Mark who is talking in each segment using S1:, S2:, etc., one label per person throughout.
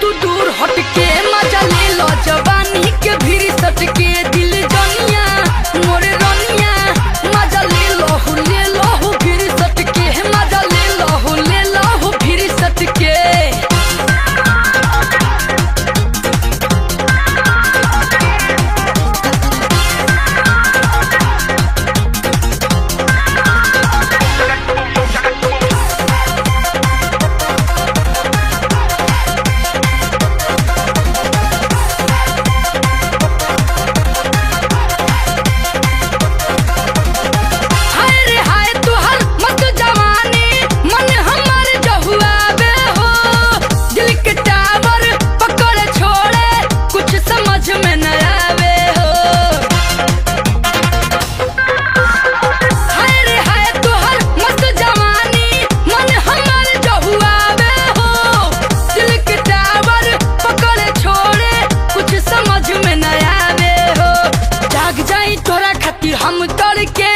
S1: तू दूर हटके मजा ले लो जवानी के भीड़ सटके दिल जनिया मोरे रनिया मजा ले लो भीड़ सटके मजा ले लो भीड़ सटके हम तड़के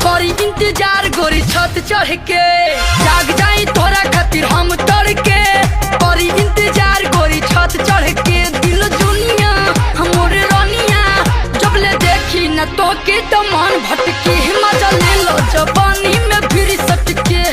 S1: करी इंतजार गोरी छत चढ़ के जाग जाई तोरा खातिर हम तड़के करी इंतजार गोरी छत चढ़ के दिल दुनिया हमरे रनिया जब ले देखी न तो के तो मन भटके मजा ले लो जवानी में भीड़ सटके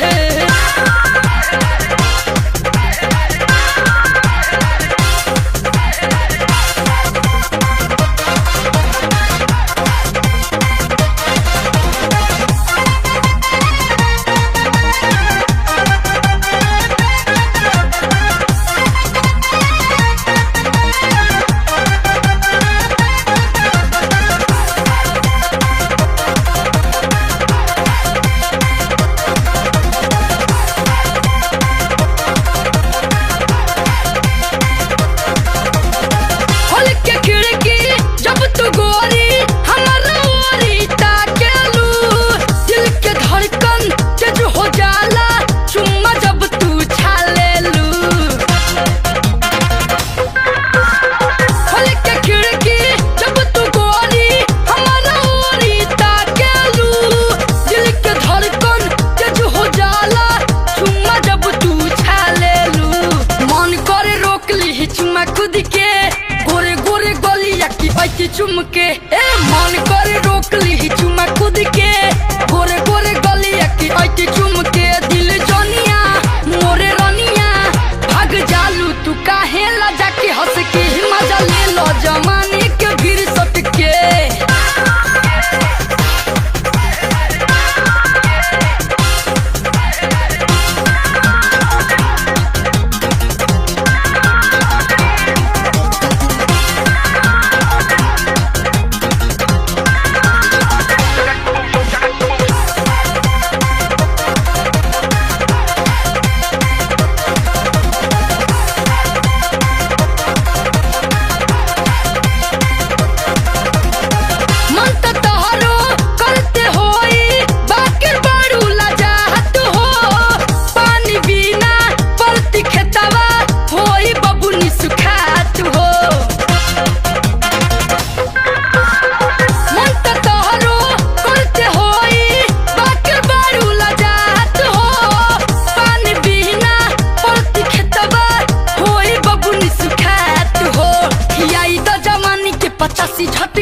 S1: खुद के गोरे गोरे गलिया की ऐसी चुमके मन करे रोक ली चुमा खुद के गोरे गोरे गलिया की ऐसी चुमके दिल जनिया मोरे रनिया भाग जालू तू काहे लजा के हंस के मजा ले लो जमाने के भीड़ सटके पचासी झट